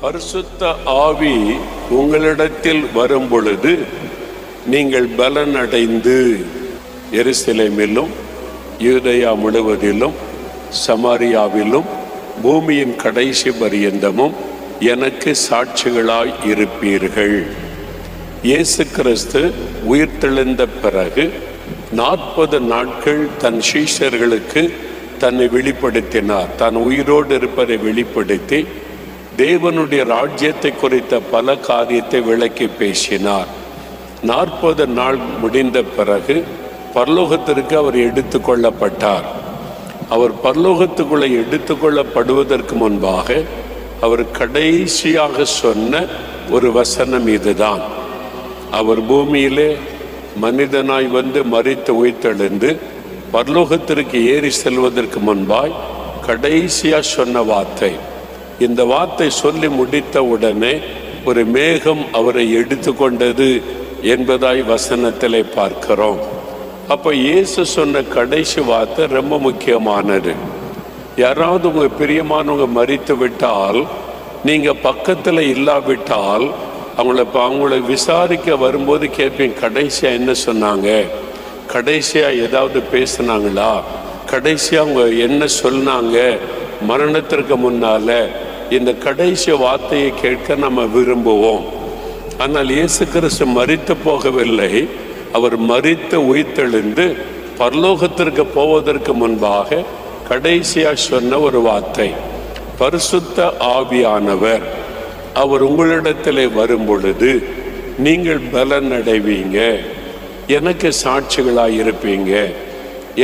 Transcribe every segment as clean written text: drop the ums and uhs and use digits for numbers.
பரிசுத்த ஆவி உங்களிடத்தில் வரும் பொழுது நீங்கள் பலன் அடைந்து எருசலேமிலும் யூதேயா முழுவதிலும் சமாரியாவிலும் பூமியின் கடைசி பரியந்தமும் எனக்கு சாட்சிகளாய் இருப்பீர்கள். இயேசு கிறிஸ்து உயிர்த்தெழுந்த பிறகு 40 நாட்கள் தன் சீஷர்களுக்கு தன்னை வெளிப்படுத்தினார். தான் உயிரோடு இருப்பதை வெளிப்படுத்தி தேவனுடைய ராஜ்யத்தை குறித்த பல காரியத்தை விளக்கி பேசினார். 40 நாள் முடிந்த பிறகு பரலோகத்திற்கு அவர் எடுத்து கொள்ளப்பட்டார். அவர் பரலோகத்துக்குள்ளே எடுத்து கொள்ளப்படுவதற்கு முன்பாக அவர் கடைசியாக சொன்ன ஒரு வசனம் இதுதான். அவர் பூமியிலே மனிதனாய் வந்து மரித்து உயிர்த்தெழுந்து பரலோகத்திற்கு ஏறி செல்வதற்கு முன்பாய் கடைசியாக சொன்ன வார்த்தை. இந்த வார்த்தை சொல்லி முடித்த உடனே ஒரு மேகம் அவரை எடுத்து கொண்டது என்பதாய் வசனத்திலே பார்க்கிறோம். அப்போ இயேசு சொன்ன கடைசி வார்த்தை ரொம்ப முக்கியமானது. யாராவது உங்கள் பிரியமானவங்க மரித்து விட்டால், நீங்கள் பக்கத்தில் இல்லாவிட்டால் அவங்கள விசாரிக்க வரும்போது கேட்பீங்க, கடைசியாக என்ன சொன்னாங்க, கடைசியாக ஏதாவது பேசுனாங்களா, கடைசியாக அவங்க என்ன சொன்னாங்க மரணத்திற்கு முன்னால். இந்த கடைசி வார்த்தையை கேட்க நம்ம விரும்புவோம். ஆனால் இயேசு கிறிஸ்து மரித்து போகவில்லை. அவர் மரித்து உயிர்த்தெழுந்து பரலோகத்திற்கு போவதற்கு முன்பாக கடைசியாக சொன்ன ஒரு வார்த்தை, பரிசுத்த ஆவியானவர் அவர் உங்களிடத்திலே வரும் பொழுது நீங்கள் பலன் அடைவீங்க, எனக்கு சாட்சிகளாக இருப்பீங்க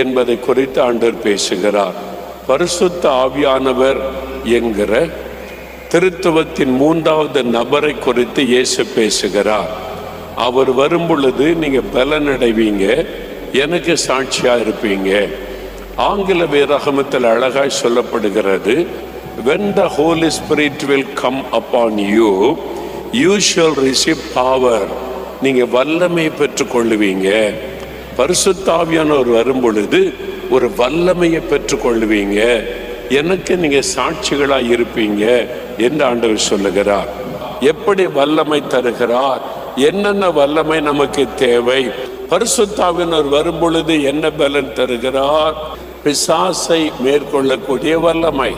என்பதை குறித்து ஆண்டவர் பேசுகிறார். பரிசுத்த ஆவியானவர் என்கிற திருத்துவத்தின் 3வது நபரை குறித்து இயேசு பேசுகிறார். அவர் வரும் பொழுது நீங்கள் பலன் அடைவீங்க, எனக்கு சாட்சியாக இருப்பீங்க. ஆங்கில வேதாகமத்தில் அழகாய் சொல்லப்படுகிறது, when the Holy Spirit will come upon you, you shall receive power. நீங்கள் வல்லமை பெற்றுக்கொள்ளுவீங்க. பரிசுத்த ஆவியானவர் வரும் பொழுது ஒரு வல்லமையை பெற்றுக்கொள்ளுவீங்க, எனக்கு நீங்கள் சாட்சிகளாக இருப்பீங்க என்று ஆண்டவர் சொல்லுகிறார். எப்படி வல்லமை தருகிறார், என்னென்ன வல்லமை நமக்கு தேவை? பரிசுத்த ஆவியானவர் வரும் பொழுது என்ன பலன் தருகிறார்? பிசாசை மேற்கொள்ளக்கூடிய வல்லமை.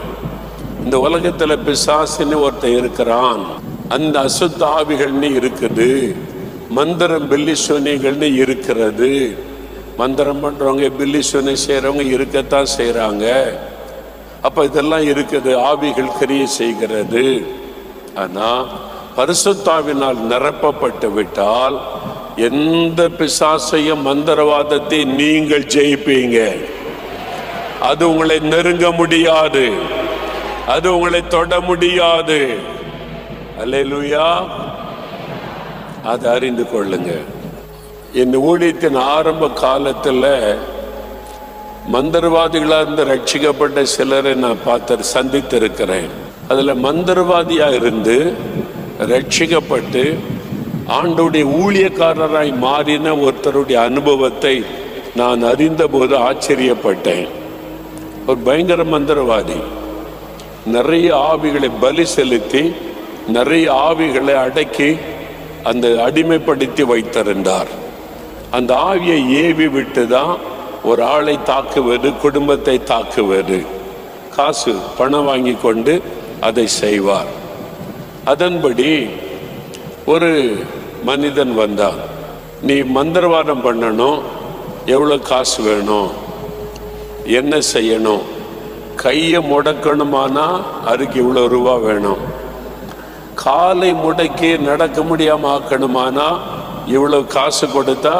இந்த உலகத்தில் பிசாசுன்னு ஒருத்தர் இருக்கிறான், அந்த அசுத்த ஆவிகள்னு இருக்குது, மந்திரம் பில்லி சூனியங்கள்னு இருக்கிறது. மந்திரம் பண்ணுறவங்க பில்லி சூனியம் செய்கிறவங்க இருக்கத்தான் செய்கிறாங்க. அப்போ இதெல்லாம் இருக்குது, ஆவிகள் கிரியை செய்கிறது. ஆனால் பரிசுத்த ஆவியினால் நிரப்பப்பட்டு விட்டால் எந்த பிசாசையும் மந்திரவாதத்தை நீங்கள் ஜெயிப்பீங்க. அது உங்களை நெருங்க முடியாது, அது உங்களை தொட முடியாது. அல்லேலூயா. அதை அறிந்து கொள்ளுங்க. இந்த ஊழியத்தின் ஆரம்ப காலத்தில் மந்திரவாதிகளாக இருந்து ரட்சிக்கப்பட்ட சிலரை நான் சந்தித்திருக்கிறேன். அதில் மந்திரவாதியாக இருந்து ரட்சிக்கப்பட்டு ஆண்டோடைய ஊழியக்காரராய் மாறின ஒருத்தருடைய அனுபவத்தை நான் அறிந்தபோது ஆச்சரியப்பட்டேன். ஒரு பயங்கர மந்திரவாதி நிறைய ஆவிகளை பலி செலுத்தி நிறைய ஆவிகளை அடக்கி அந்த அடிமைப்படுத்தி வைத்திருந்தார். அந்த ஆவியை ஏவி விட்டு தான் ஒரு ஆளை தாக்குவது, குடும்பத்தை தாக்குவது. காசு பணம் வாங்கி கொண்டு அதை செய்வார். அதன்படி ஒரு மனிதன் வந்தான், நீ மந்திரவாதம் பண்ணணும், எவ்வளோ காசு வேணும், என்ன செய்யணும், கையை முடக்கணுமானா அதுக்கு இவ்வளோ ரூபா வேணும், காலை முடக்கி நடக்க முடியாமல் ஆக்கணுமானா இவ்வளோ காசு கொடுத்தா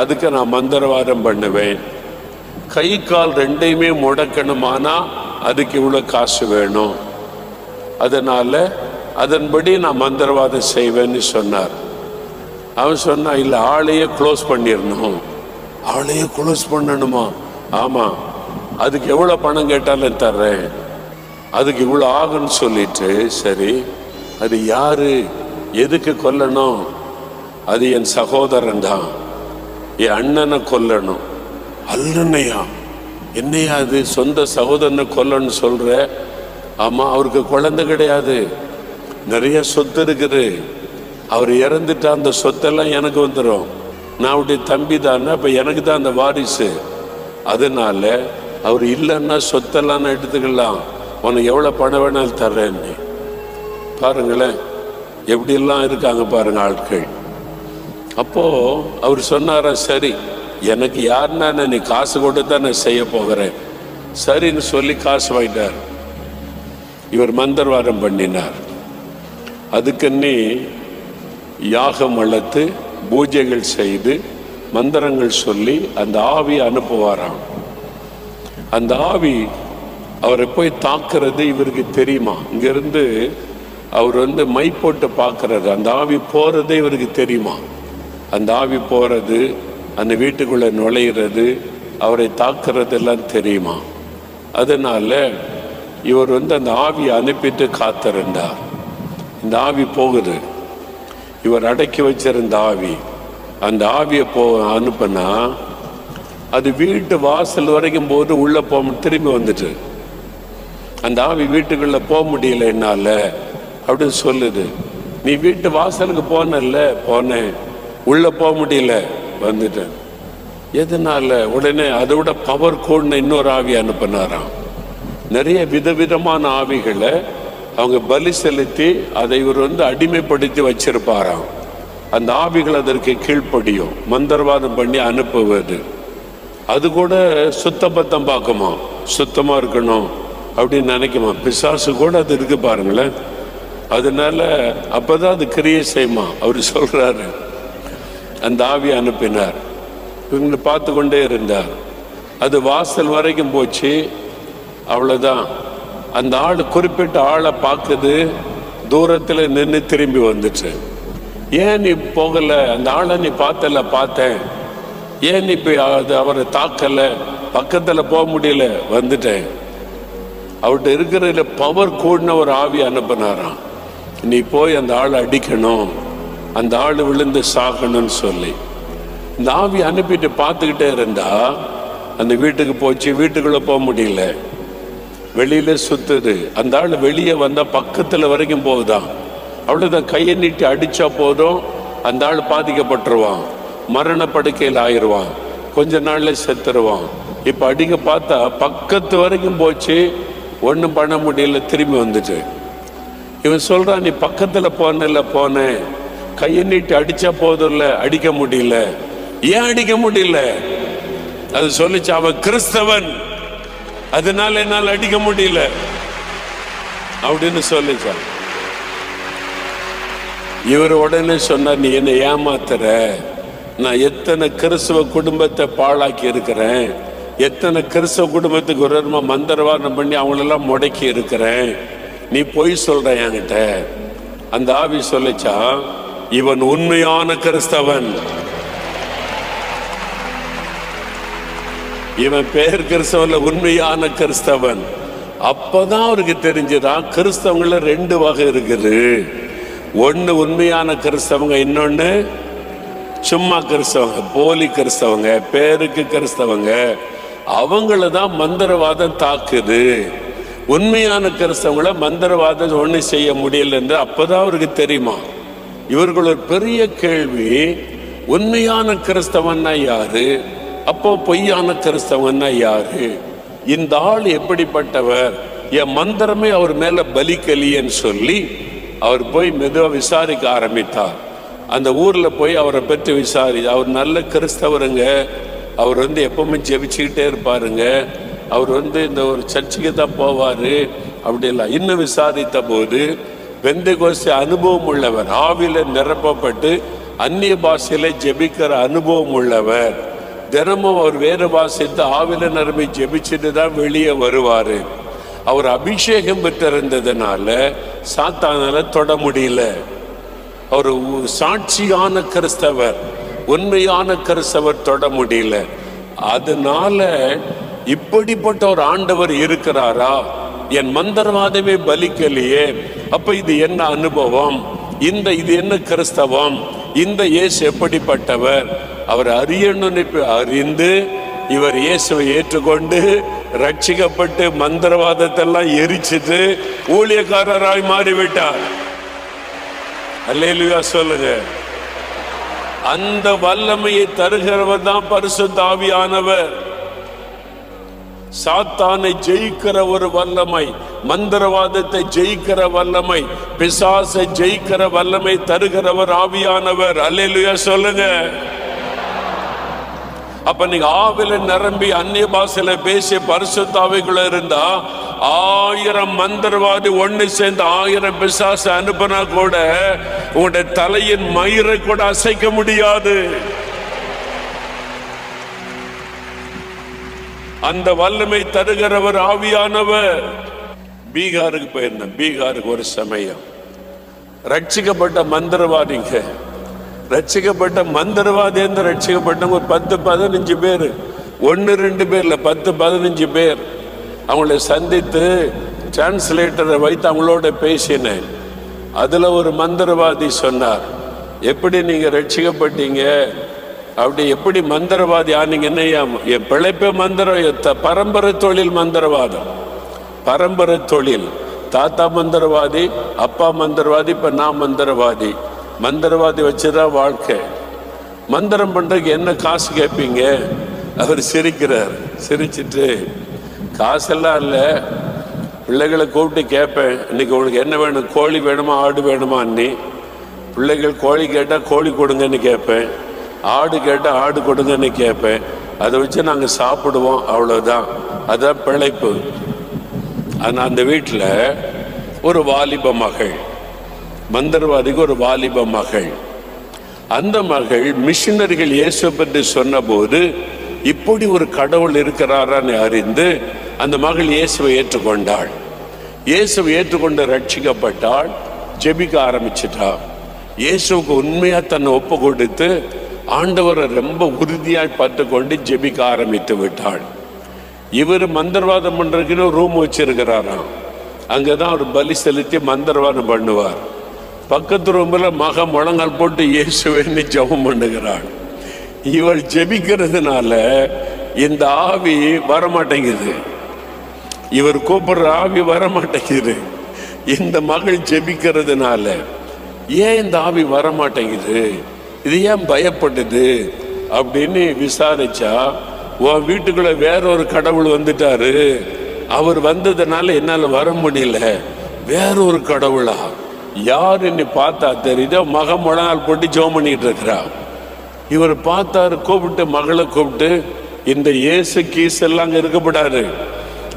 அதுக்கு நான் மந்திரவாதம் பண்ணுவேன், கை கால் ரெண்டையுமே முடக்கணுமானா அதுக்கு இவ்வளோ காசு வேணும், அதனால் அதன்படி நான் மந்திரவாதம் செய்வேன்னு சொன்னார். அவன் சொன்னான், இல்லை ஆளையே க்ளோஸ் பண்ணிடணும். ஆளையே க்ளோஸ் பண்ணணுமா? ஆமாம், அதுக்கு எவ்வளோ பணம் கேட்டாலும் தர்றேன், அதுக்கு இவ்வளோ ஆகுன்னு சொல்லிட்டு, சரி அது யாரு, எதுக்கு கொல்லணும்? அது என் சகோதரன் தான், என் அண்ணனை கொல்லணும். அல்லனையா? என்னையா அது சொந்த சகோதரனை கொல்லன்னு சொல்ற? ஆமாம், அவருக்கு குழந்தை கிடையாது, நிறைய சொத்து இருக்குது, அவர் இறந்துட்டா அந்த சொத்தெல்லாம் எனக்கு வந்துடும், நான் அவருடைய தம்பி தானே, அப்போ எனக்கு தான் அந்த வாரிசு. அதனால அவர் இல்லைன்னா சொத்தெல்லாம் நான் எடுத்துக்கலாம், உனக்கு எவ்வளோ பணம் வேணாலும் தர்றேன்னு. பாருங்களேன் எப்படியெல்லாம் இருக்காங்க பாருங்க ஆட்கள். அப்போ அவர் சொன்னாரா, சரி எனக்கு யாருன்னா நீ காசு கொடுத்து தான் நான் செய்ய போகிறேன், சரின்னு சொல்லி காசு வாங்கிட்டார். இவர் மந்திரவாதம் பண்ணினார். அதுக்குன்னே யாகம் வளர்த்து பூஜைகள் செய்து மந்திரங்கள் சொல்லி அந்த ஆவி அனுப்புவாராம். அந்த ஆவி அவரை போய் தாக்குறது இவருக்கு தெரியுமா? இங்கிருந்து அவர் மை போட்டு பார்க்கறது, அந்த ஆவி போறதே இவருக்கு தெரியுமா? அந்த ஆவி போறது, அந்த வீட்டுக்குள்ள நுழையிறது, அவரை தாக்குறது எல்லாம் தெரியுமா? அதனால இவர் அந்த ஆவியை அனுப்பிட்டு காத்திருந்தார். இந்த ஆவி போகுது, இவர் அடக்கி வச்சிருந்த ஆவி, அந்த ஆவியை அனுப்புனா அது வீட்டு வாசல் வரைக்கும் போது உள்ள திரும்பி வந்துட்டு, அந்த ஆவி வீட்டுக்குள்ள போக முடியல என்னால அப்படின்னு சொல்லுது. நீ வீட்டு வாசலுக்கு போனல்ல, போனேன், உள்ள போக முடியல, வந்துட்டேன். எதனால? உடனே அதை விட பவர் கூடின இன்னொரு ஆவி அனுப்பினாராம். நிறைய விதவிதமான ஆவிகளை அவங்க பலி செலுத்தி அதை இவர் அடிமைப்படுத்தி வச்சிருப்பாராம். அந்த ஆவிகள் அதற்கு கீழ்ப்படியும், மந்திரவாதம் பண்ணி அனுப்புவது. அது கூட சுத்தபத்தம் பார்க்குமா, சுத்தமா இருக்கணும் அப்படின்னு நினைக்குமா. பிசாசு கூட அது இருக்கு பாருங்களேன். அதனால அப்பதான் அது கிரியை செய்யுமா. அவர் சொல்றாரு, அந்த ஆவி அனுப்பினார். இவங்களை பார்த்து கொண்டே இருந்தார். அது வாசல் வரைக்கும் போச்சு, அவ்வளவுதான். அந்த ஆள் குறிப்பிட்ட ஆளை பார்க்குது, தூரத்தில் நின்று திரும்பி வந்துச்சு. ஏன் நீ போகல? அந்த ஆளை நீ பார்த்தல? பார்த்தேன். ஏன் நீ போய் அவரை தாக்கல? பக்கத்தில் போக முடியல, வந்துட்டேன். அவர்கிட்ட இருக்கிறதுல பவர் கூடின ஒரு ஆவி அனுப்பினாராம். நீ போய் அந்த ஆளை அடிக்கணும், அந்த ஆள் விழுந்து சாகணும்னு சொல்லி. இந்த ஆவி அனுப்பிட்டு பார்த்துக்கிட்டே இருந்தா அந்த வீட்டுக்கு போச்சு, வீட்டுக்குள்ள போக முடியல, வெளியில சுத்துது. அந்த ஆள் வெளியே வந்தா பக்கத்துல வரைக்கும் போகுதான். அவ்வளவுதான், கையை நீட்டி அடிச்சா போதும் அந்த ஆள் பாதிக்கப்பட்டுருவான், மரண படுக்கையில் ஆயிடுவான், கொஞ்ச நாள்ல செத்துருவான். இப்ப அடிக்க பார்த்தா பக்கத்து வரைக்கும் போச்சு, ஒன்றும் பண்ண முடியல, திரும்பி வந்துட்டு. இவன் சொல்றான், நீ பக்கத்துல போனேன், கையை நீட்டி அடிச்சா போதும்ல, அடிக்க முடியல. ஏன் அடிக்க முடியல? அது சொல்லிச்சு, அவன் கிறிஸ்தவன், அதனால என்னால் அடிக்க முடியல அப்படின்னு சொல்லிச்சான். இவர் உடனே சொன்னார், நீ என்னை ஏமாத்துற, நான் எத்தனை கிறிஸ்தவ குடும்பத்தை பாழாக்கி இருக்கிறேன், எத்தனை கிறிஸ்தவ குடும்பத்துக்கு ஒரு மந்திரவாதம் பண்ணி அவங்களெல்லாம் முடக்கி இருக்கிறேன், நீ பொய் சொல்ற என்கிட்ட. அந்த ஆவி சொல்லிச்சா, இவன் உண்மையான கிறிஸ்தவன், இவன் பேர் கிறிஸ்தவன்ல உண்மையான கிறிஸ்தவன். அப்பதான் அவருக்கு தெரிஞ்சுதான் கிறிஸ்தவங்கள ரெண்டு வகை இருக்குது. ஒன்னு உண்மையான கிறிஸ்தவங்க, இன்னொன்னு சும்மா கிறிஸ்தவங்க, போலி கிறிஸ்தவங்க, பேருக்கு கிறிஸ்தவங்க. அவங்கள தான் மந்திரவாதம் தாக்குது. உண்மையான கிறிஸ்தவங்களை மந்திரவாதம் ஒண்ணு செய்ய முடியல என்று அப்பதான் அவருக்கு தெரியுமா. இவர்கள் ஒரு பெரிய கேள்வி, உண்மையான கிறிஸ்தவன்னா யாரு, அப்போ பொய்யான கிறிஸ்தவன்னா யாரு, இந்த ஆள் எப்படிப்பட்டவர், என் மந்திரமே அவர் மேல பலிக்கலியன்னு சொல்லி அவர் போய் மெதுவா விசாரிக்க ஆரம்பித்தார். அந்த ஊர்ல போய் அவரை பற்றி அவர் நல்ல கிறிஸ்தவருங்க, அவர் எப்பவுமே ஜெபிச்சுக்கிட்டே இருப்பாருங்க, அவர் இந்த ஒரு சர்ச்சுக்கு தான் போவாரு அப்படி இல்லை. இன்னும் விசாரித்த போது பெந்தெகோஸ்தே அனுபவம் உள்ளவர், ஆவில நிரப்பப்பட்டு அந்நிய பாஷையில ஜெபிக்கிற அனுபவம் உள்ளவர், தினமும் அவர் வேறு வாசித்து ஆவில நிரம்பி ஜெபிச்சுட்டு தான் வெளியே வருவாரு. அவர் அபிஷேகம் பெற்றிருந்ததுனால சாத்தானால தொட முடியல. அவர் சாட்சியான கிறிஸ்தவர், உண்மையான கிறிஸ்தவர், தொட முடியல. அதனால இப்படிப்பட்ட ஒரு ஆண்டவர் இருக்கிறாரா, என் மந்திரவாதமே பலிக்கலையே, அப்ப இது என்ன அனுபவம், இது என்ன கிறிஸ்தவம், இந்த இயேசு எப்படிப்பட்டவர், அவர் அறியணும்னு அறிந்து இவர் இயேசுவை ஏற்றுக்கொண்டு ரட்சிக்கப்பட்டு மந்திரவாதத்தெல்லாம் எரிச்சிட்டு ஊழியக்காரராய் மாறிவிட்டார். அல்லேலூயா சொல்லுங்க. அந்த வல்லமையை தருகிறவர் தான் பரிசுத்த ஆவியானவர். சாத்தானை ஜெயிக்கிற ஒரு வல்லமை, மந்திரவாதத்தை ஜெயிக்கிற வல்லமை, பிசாசை ஜெயிக்கிற வல்லமை தருகிறவர் ஆவியானவர். அல்லேலூயா சொல்லுங்க. அப்ப நீங்க ஆவில நிரம்பி அந்நிய பாஷையில பேசி பரிசுத்த ஆவிக்குள்ள இருந்தா 1000 மந்திரவாதி ஒண்ணு சேர்ந்து 1000 பிசாசு அனுப்பினா கூட உங்களுடைய தலையின் மயிரை கூட அசைக்க முடியாது. அந்த வல்லமை தருகிறவர் ஆவியானவர். பீகாருக்கு போயிருந்தேன். பீகாருக்கு ஒரு சமயம் ரட்சிக்கப்பட்ட மந்திரவாதிங்க, ரட்சிக்கப்பட்ட மந்திரவாதி என்று ரட்சிக்கப்பட்டவங்க ஒரு 10-15 பேர், 1-2 பேர்ல 10-15 பேர். அவங்களை சந்தித்து டிரான்ஸ்லேட்டரை வைத்து அவங்களோட பேசினேன். அதுல ஒரு மந்திரவாதி சொன்னார், எப்படி நீங்க ரட்சிக்கப்பட்டீங்க, அப்படி எப்படி மந்திரவாதி ஆனீங்கன்னா, என் பிழைப்பே மந்திரம், பரம்பரை தொழில் மந்திரவாதம், பரம்பரை தொழில். தாத்தா மந்திரவாதி, அப்பா மந்திரவாதி, இப்ப நான் மந்திரவாதி. மந்திரவாதி வச்சுதான் வாழ்க்கை. மந்திரம் பண்றதுக்கு என்ன காசு கேட்பீங்க? அவர் சிரிக்கிறார். சிரிச்சிட்டு, காசெல்லாம் இல்லை, பிள்ளைகளை கூப்பிட்டு கேட்பேன், இன்னைக்கு உங்களுக்கு என்ன வேணும், கோழி வேணுமா ஆடு வேணுமா அண்ணி? பிள்ளைகள் கோழி கேட்டால் கோழி கொடுங்கன்னு கேட்பேன், ஆடு கேட்டால் ஆடு கொடுங்கன்னு கேட்பேன். அதை வச்சு நாங்கள் சாப்பிடுவோம், அவ்வளோதான். அதுதான் பிழைப்பு. ஆனால் அந்த வீட்டில் ஒரு வாலிப மகள், மந்திரவாதிக்கு ஒரு வாலிப மகள். அந்த மகள் மிஷினரிகள் இயேசு பற்றி சொன்ன போது இப்படி ஒரு கடவுள் இருக்கிறாரான்னு அறிந்து அந்த மகள் இயேசுவை ஏற்றுக்கொண்டாள். இயேசுவை ஏற்றுக்கொண்டு ரட்சிக்கப்பட்டாள். ஜெபிக்க ஆரம்பிச்சிட்டாள். இயேசுக்கு உண்மையா தன்னை ஒப்பு கொடுத்து ஆண்டவரை ரொம்ப உறுதியாய் பார்த்து கொண்டு ஜெபிக்க ஆரம்பித்து விட்டாள். இவர் மந்திரவாதம் பண்றதுக்குன்னு ரூம் வச்சிருக்கிறாராம். அங்கதான் அவர் பலி செலுத்தி மந்திரவாதம் பண்ணுவார். பக்கத்து ரூம்ல மக முழங்கால் போட்டு இயேசுவேன்னு ஜெபம் பண்ணுகிறாள். இவள் ஜெபிக்கிறதுனால இந்த ஆவி வரமாட்டேங்குது, இவர் கூப்பிடுற ஆவி வரமாட்டேங்குது. இந்த மகள் ஜெபிக்கிறதுனால ஏன் இந்த ஆவி வரமாட்டேங்குது, இது ஏன் பயப்படுது அப்படின்னு விசாரிச்சா, உன் வீட்டுக்குள்ள வேறொரு கடவுள் வந்துட்டாரு, அவர் வந்ததுனால என்னால வர முடியல. வேறொரு கடவுளா? யாருன்னு பார்த்தா தெரியுதோ, மக முழங்கால் போட்டு ஜெபம் பண்ணிட்டு இருக்கிறா. இவர் பார்த்தாரு, கூப்பிட்டு மகளை கூப்பிட்டு, இந்த இயேசு கீஸ் எல்லாம் அங்க இருக்கப்படாது,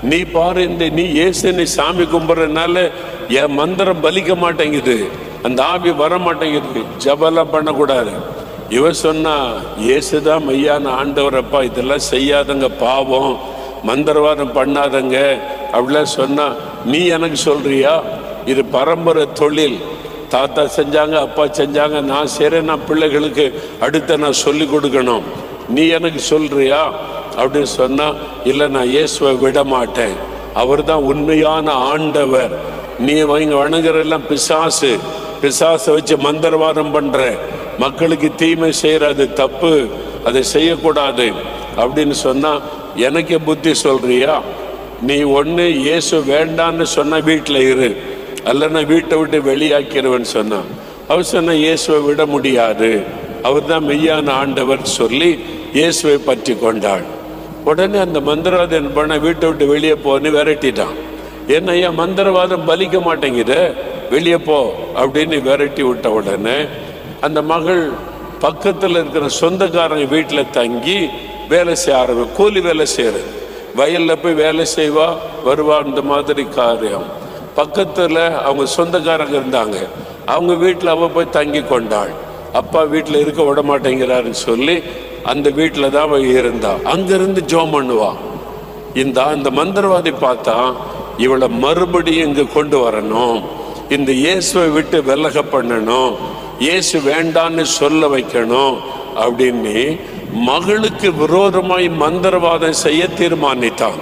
நீ பாரு, இந்த நீ இயேசு நீ சாமி கும்பிட்றதுனால என் மந்திரம் பலிக்க மாட்டேங்குது, அந்த ஆவி வர மாட்டேங்குது, ஜபெல்லாம் பண்ணக்கூடாது. இவர் சொன்னா, இயேசுதான் மெய்யான ஆண்டவரப்பா, இதெல்லாம் செய்யாதங்க, பாவம், மந்திரவாதம் பண்ணாதங்க அப்படிலாம் சொன்னா, நீ எனக்கு சொல்றியா? இது பரம்பரை தொழில், தாத்தா செஞ்சாங்க, அப்பா செஞ்சாங்க, நான் செய்றேன், நான் பிள்ளைகளுக்கு அடுத்த நான் சொல்லி கொடுக்கணும், நீ எனக்கு சொல்றியா அப்படின்னு சொன்னா, இல்லை நான் இயேசுவை விட மாட்டேன், அவர் தான் உண்மையான ஆண்டவர், நீ இங்க வணங்குறெல்லாம் பிசாசு, பிசாசை வச்சு மந்திரவாதம் பண்ற, மக்களுக்கு தீமை செய்யறது தப்பு, அதை செய்யக்கூடாது அப்படின்னு சொன்னா, எனக்கே புத்தி சொல்றியா? நீ ஒன்று இயேசு வேண்டான்னு சொன்ன வீட்டில் இரு, அல்லனா வீட்டை விட்டு வெளியாக்கிடுவேன்னு சொன்னான். அவர் சொன்ன, இயேசுவை விட முடியாது, அவர் தான் மெய்யான ஆண்டவர் சொல்லி இயேசுவை பற்றி கொண்டாள். உடனே அந்த மந்திரவாதம் பண்ண வீட்டை விட்டு வெளியே போன்னு விரட்டிட்டான். என்னையா மந்திரவாதம் பலிக்க மாட்டேங்குது, வெளியே போ அப்படின்னு விரட்டி விட்ட உடனே அந்த மகள் பக்கத்தில் இருக்கிற சொந்தக்காரங்க வீட்டில் தங்கி வேலை செய்ய ஆரம்பி, கூலி வேலை செய்யறது, வயலில் போய் வேலை செய்வா வருவா, இந்த மாதிரி காரியம். பக்கத்தில் அவங்க சொந்தக்காரங்க இருந்தாங்க, அவங்க வீட்டில் அவ போய் தங்கி கொண்டாள். அப்பா வீட்டில் இருக்க விட மாட்டேங்கிறாருன்னு சொல்லி அந்த வீட்டில் தான் அவ இருந்தா. அங்கிருந்து ஜெபம் பண்ணுவான். அந்த மந்திரவாதி பார்த்தா, இவளை மறுபடியும் இங்கே கொண்டு வரணும், இந்த இயேசுவை விட்டு விலக பண்ணணும், இயேசு வேண்டான்னு சொல்ல வைக்கணும் அப்படின்னு மகளுக்கு விரோதமாய் மந்திரவாதம் செய்ய தீர்மானித்தான்.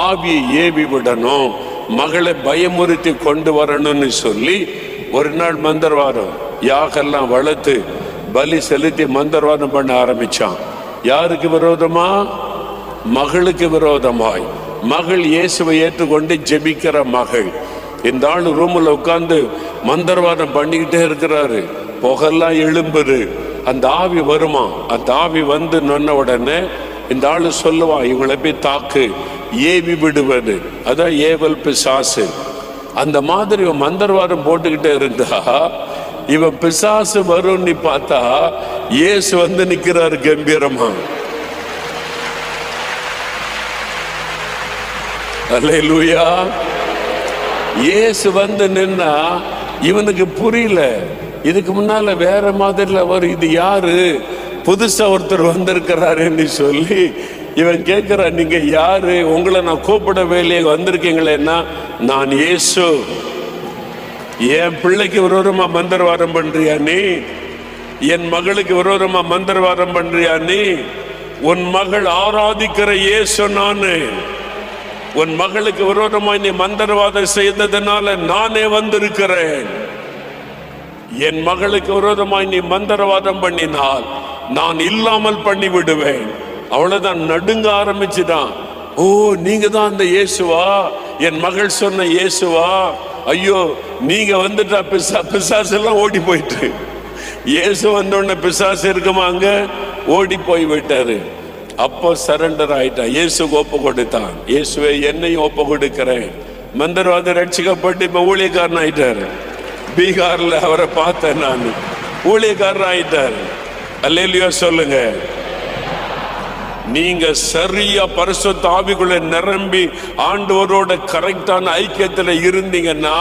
ஆவியை ஏவி விடணும், மகளை பயமுறுத்தி கொண்டு வரணும்னு சொல்லி ஒரு நாள் மந்திரவாதம் யாகெல்லாம் வளர்த்து பலி செலுத்தி மந்திரவாதம் பண்ண ஆரம்பிச்சான். யாருக்கு விரோதமா? மகளுக்கு விரோதமாய். மகள் இயேசுவை ஏற்றுக்கொண்டு ஜெபிக்கிற மகள். இந்த ஆள் ரூம்ல உட்கார்ந்து மந்திரவாதம் பண்ணிக்கிட்டே இருக்கிறாரு, புகெல்லாம் எழும்புது. அந்த ஆவி வருமா, அந்த ஆவி வந்து நின்ன உடனே இந்த ஆளு சொல்லுவான், இவங்களை போய் தாக்கு, ஏவி விடுவது, அதான் ஏவல் பிசாசு. அந்த மாதிரி இவன் மந்திரவாதம் போட்டுக்கிட்டே இருந்தா இவன் பிசாசு வரும்னு பார்த்தா இயேசு வந்து நிக்கிறாரு கம்பீரமா. அல்லேலூயா. இயேசு வந்து நின்னா இவனுக்கு புரியல, இதுக்கு முன்னால வேற மாதிரில வரும், இது யாரு, புதுசா ஒருத்தர் வந்திருக்கிறாருன்னு சொல்லி இவன் கேட்கிறான், நீங்க யாரு, உங்களை நான் கூப்பிடவே இல்லையே, வந்திருக்கீங்களேன்னா நான் இயேசு. என் பிள்ளைக்கு விரோதமா மந்திரவாதம் பண்றியா நீ, என் மகளுக்கு விரோதமா மந்திரவாதம் பண்றியா நீ, உன் மகள் ஆராதிக்கிற இயேசு நானு, உன் மகளுக்கு விரோதமாய் நீ மந்திரவாதம் செய்ததுனால நானே வந்திருக்கிறேன். என் மகளுக்கு விரோதமாய் நீ மந்திரவாதம் பண்ணினால் நான் இல்லாமல் பண்ணி விடுவேன். அவ்வளவுதான், நடுங்க ஆரம்பிச்சுதான். ஓ, நீங்க தான் அந்த இயேசுவா, என் மகள் சொன்ன இயேசுவா, ஐயோ நீங்க வந்துட்டா பிசாசு எல்லாம் ஓடி போயிட்டு. இயேசு வந்தோடனே பிசாசு இருக்குமா, அங்க ஓடி போய் விட்டாரு. அப்போ சரண்டர் ஆயிட்டான், இயேசுக்கு ஒப்பு கொடுத்தான். இயேசுவை என்னையும் ஒப்பு கொடுக்கிறேன். மந்திரவாதம் ரட்சிக்கப்பட்டு இப்ப ஊழியக்காரன் ஆயிட்டாரு. பீகார்ல அவரை பார்த்தேன் நான், ஊழியக்காரன் ஆயிட்டாரு. அல்லேலூயா சொல்லுங்க. நீங்க சரியா பரிசுத்த ஆவிக்குள்ள நிரம்பி ஆண்டவரோட கரெக்டான ஐக்கியத்துல இருந்தீங்கன்னா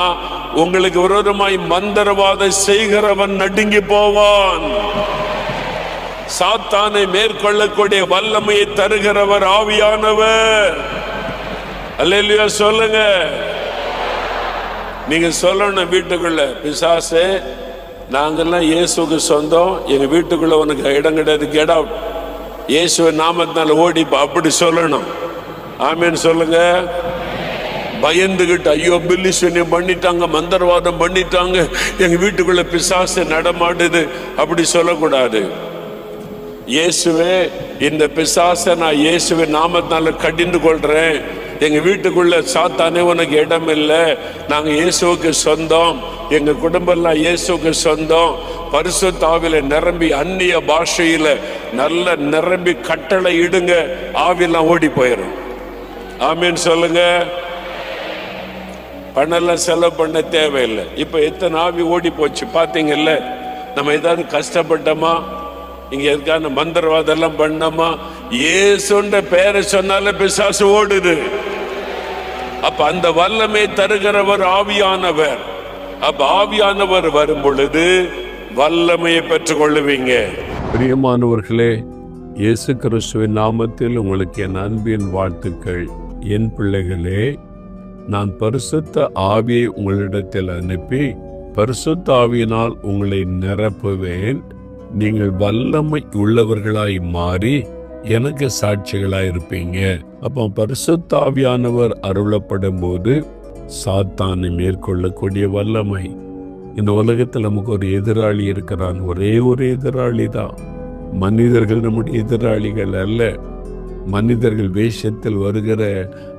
உங்களுக்கு விரோதமாய் மந்திரவாதம் செய்கிறவன் நடுங்கி போவான். சாத்தானை மேற்கொள்ளக்கூடிய வல்லமையை தருகிறவர் ஆவியானவர். அல்லேலூயா சொல்லுங்க. நீங்க சொல்லணும் வீட்டுக்குள்ள, பிசாசே நாங்கெல்லாம் இயேசுக்கு சொந்தம், எங்க வீட்டுக்குள்ள உனக்கு இடம் கிடையாது, கெட் அவுட், இயேசுவை நாமத்தினால ஓடி, அப்படி சொல்லணும். ஆமேன்னு சொல்லுங்க. பயந்துகிட்டு, ஐயோ பில்லி சூனியம் பண்ணிட்டாங்க, மந்திரவாதம் பண்ணிட்டாங்க, எங்க வீட்டுக்குள்ள பிசாசு நடமாடுது, அப்படி சொல்லக்கூடாது. இயேசுவே, இந்த பிசாசை நான் இயேசுவின் நாமத்தினால கடிந்து கொள்றேன், எங்க வீட்டுக்குள்ள சாத்தானே உனக்கு இடம் இல்லை, நாங்க இயேசுவுக்கு சொந்தம், எங்க குடும்பம் எல்லாம் இயேசுவுக்கு சொந்தம். பரிசுத்த ஆவியில நிரம்பி அந்நிய பாஷையில நல்ல நிரம்பி கட்டளை இடுங்க, ஆவியெல்லாம் ஓடி போயிடும். ஆமீன் சொல்லுங்க. பணம் செலவு பண்ண தேவையில்லை. இப்ப எத்தனை ஆவி ஓடி போச்சு பாத்தீங்கல்ல. நம்ம ஏதாவது கஷ்டப்பட்டோமா, இங்க எதுக்கான மந்திரவாதம் எல்லாம் பண்ணோமா, இயேசுன்ற பெயரை சொன்னால பிசாசு ஓடுது. அப்ப அந்த வல்லமை தருகிறவர் ஆவியானவர். அப்ப ஆவியானவர் வரும் பொழுது வல்லமையை பெற்றுக் கொள்ளுவீங்க. பிரியமானவர்களே, இயேசு கிறிஸ்துவின் நாமத்தில் உங்களுக்கு என் அன்பின் வாழ்த்துக்கள். என் பிள்ளைகளே, நான் பரிசுத்த ஆவியை உங்களிடத்தில் அனுப்பி பரிசுத்த ஆவியினால் உங்களை நிரப்புவேன். நீங்கள் வல்லமை உள்ளவர்களாய் மாறி எனக்கு சாட்சிகளாய் இருப்பீங்க. அப்போ பரிசுத்த ஆவியானவர் அருளப்படும் போது சாத்தானை மேற்கொள்ளக்கூடிய வல்லமை. இந்த உலகத்தில் நமக்கு ஒரு எதிராளி இருக்கிறான், ஒரே ஒரு எதிராளி தான். மனிதர்கள் நம்முடைய எதிராளிகள் அல்ல. மனிதர்கள் வேஷத்தில் வருகிற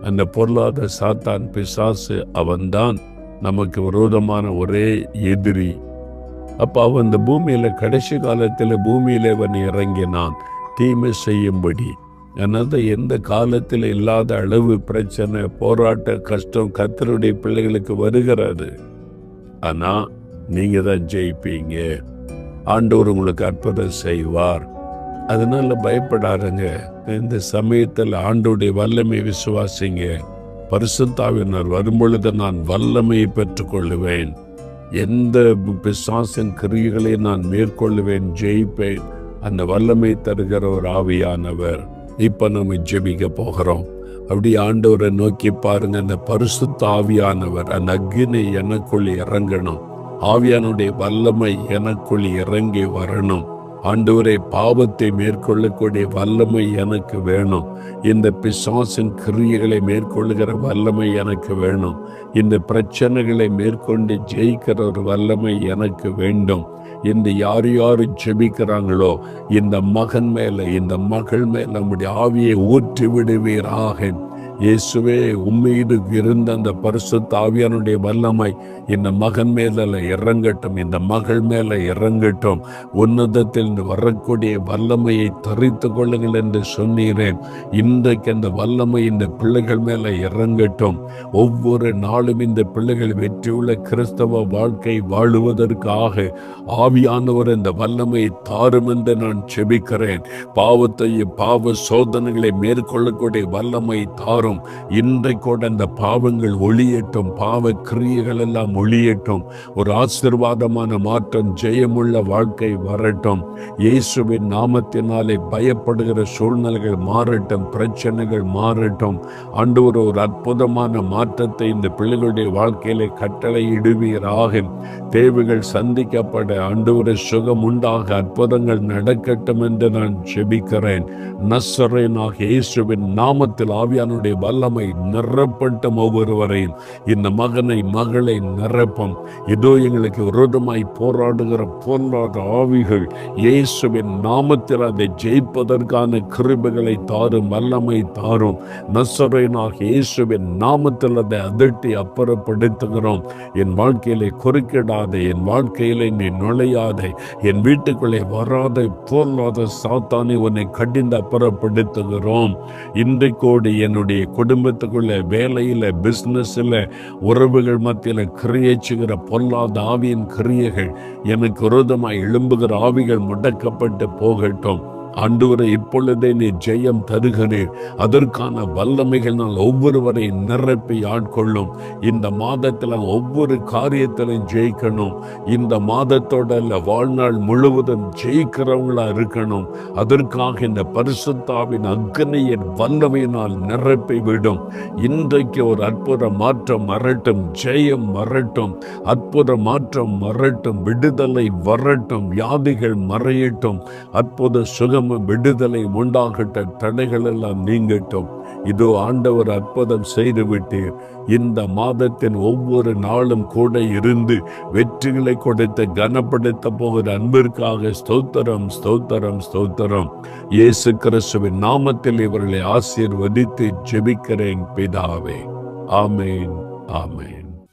அந்த பொருளாதார சாத்தான் பிசாசு, அவன்தான் நமக்கு விரோதமான ஒரே எதிரி. அப்ப அவன் இந்த பூமியில கடைசி காலத்தில் பூமியில அவன் இறங்கினான் தீமை செய்யும்படி. அதனால எந்த காலத்தில் இல்லாத அளவு பிரச்சனை, போராட்ட, கஷ்டம் கர்த்தருடைய பிள்ளைகளுக்கு வருகிறது. ஆனா நீங்க தான் ஜெயிப்பீங்க. ஆண்டவர் உங்களுக்கு அற்புதம் செய்வார். அதனால பயப்படாதுங்க. இந்த சமயத்தில் ஆண்டவருடைய வல்லமை விசுவாசிங்க. பரிசுத்த ஆவியானவர் வரும்பொழுது நான் வல்லமையை பெற்றுக்கொள்ளுவேன். எந்த பிசாசின் கிரியைகளை நான் மேற்கொள்ளுவேன், ஜெயிப்பேன். அந்த வல்லமை தருகிற ஒரு ஆவியானவர். இப்ப நம்ம ஜெபிக்க போகிறோம். அப்படி ஆண்டவரை நோக்கி பாருங்க. அந்த பரிசுத்த ஆவியானவர், அந்த அக்கினி எனக்குள் இறங்கணும். ஆவியானுடைய வல்லமை எனக்குள் இறங்கி வரணும். ஆண்டவரே, பாவத்தை மேற்கொள்ளக்கூடிய வல்லமை எனக்கு வேணும். இந்த பிசாசின் கிரியைகளை மேற்கொள்ளுகிற வல்லமை எனக்கு வேணும். இந்த பிரச்சனைகளை மேற்கொண்டு ஜெயிக்கிற ஒரு வல்லமை எனக்கு வேண்டும். இந்த யார் யாரு ஜெபிக்கிறாங்களோ இந்த மகன் மேல, இந்த மகள் மேல நம்முடைய ஆவியை ஊற்றி விடுவீராக. இயேசுவே, உம்மீது இருந்த அந்த பரிசுத்த ஆவியானுடைய வல்லமை இந்த மகன் மேல இறங்கட்டும், இந்த மகள் மேல இறங்கட்டும். உன்னதத்தில் வரக்கூடிய வல்லமையை தரித்து கொள்ளுங்கள் என்று சொன்னீரேன். இன்றைக்கு அந்த வல்லமை இந்த பிள்ளைகள் மேல இறங்கட்டும். ஒவ்வொரு நாளும் இந்த பிள்ளைகள் வெற்றியுள்ள கிறிஸ்தவ வாழ்க்கை வாழுவதற்காக ஆவியானவர் இந்த வல்லமையை தாரும் என்று நான் செபிக்கிறேன். பாவ சோதனைகளை மேற்கொள்ளக்கூடிய வல்லமை தாரும். இன்றைக்கூட அந்த பாவங்கள் ஒளியட்டும், பாவ கிரியைகள் எல்லாம் ஒளியட்டும். ஒரு ஆசீர்வாதமான மாற்றம், ஜெயமுள்ள வாழ்க்கை வரட்டும். இயேசுவின் நாமத்தினாலே பயப்படுகிற சூழ்நிலைகள் மாறட்டும், பிரச்சனைகள் மாறட்டும். ஆண்டவர் ஒரு அற்புதமான மாற்றத்தை இந்த பிள்ளைகளுடைய வாழ்க்கையிலே கட்டளையிடுவீராக. தேவைகள் சந்திக்கப்பட ஆண்டவரே சுகம் உண்டாக, அற்புதங்கள் நடக்கட்டும் என்று நான் ஜெபிக்கிறேன். நசரேயனாகிய இயேசுவின் நாமத்தில் ஆவியானுடைய வல்லமை நிரப்பட்டும். ஒவ்வொருவரையும் இந்த மகனை மகளை நிரப்பும். இதோ எங்களுக்கு விரோதமாய் போராடுகிற பொல்லாத ஆவிகள் இயேசுவின் நாமத்தில் அதை ஜெயிப்பதற்கான கிருபைகளை தாரும், வல்லமை தாரும். நசரேயனாகிய இயேசுவின் நாமத்தில் அதை அதட்டி அப்புறப்படுத்துகிறோம். என் வாழ்க்கையிலே குறுக்கிடாதே, என் வாழ்க்கையிலே நீ நுழையாதே, என் வீட்டுக்குள்ளே வராத பொல்லாத சாத்தானை உன்னை கடிந்து அப்புறப்படுத்துகிறோம். இன்றைக்கோடு என்னுடைய குடும்பத்துக்குள்ள, வேலையில, பிசினஸ்ல, உறவுகள் மத்தியில் கிரியேச்சுகிற பொல்லாத ஆவியின் கிரியைகள், எனக்கு விரோதமாய் எழும்புகிற ஆவிகள் முடக்கப்பட்டு போகட்டும். ஆண்டவரே, இப்பொழுதே நீ ஜெயம் தருகிறீர். அதற்கான வல்லமைகள் நான் ஒவ்வொருவரை நிரப்பி ஆட்கொள்ளும். இந்த மாதத்தில் ஒவ்வொரு காரியத்திலும் ஜெயிக்கணும். இந்த மாதத்தோட வாழ்நாள் முழுவதும் ஜெயிக்கிறவங்களா இருக்கணும். அதற்காக இந்த பரிசுத்தாவின் அக்னியின் வல்லமையினால் நிரப்பி விடும். இன்றைக்கு ஒரு அற்புத மாற்றம் வரட்டும், ஜெயம் வரட்டும், அற்புத மாற்றம் வரட்டும், விடுதலை வரட்டும், வியாதிகள் மறையட்டும், அற்புத சுகம் விடுதலை உண்டாகட்ட, தடைகள் எல்லாம் நீங்கட்டும். இதோ ஆண்டவர் அற்புதம் செய்து விட்டீர். இந்த மாதத்தின் ஒவ்வொரு நாளும் கூட இருந்து வெற்றிகளை கொடுத்து கனப்படுத்த போகிற அன்பிற்காக ஸ்தோத்திரம், ஸ்தோத்திரம், ஸ்தோத்திரம். இயேசு கிறிஸ்துவின் நாமத்தில் இவர்களை ஆசீர்வதித்து ஜெபிக்கிறேன் பிதாவே. ஆமேன், ஆமேன்.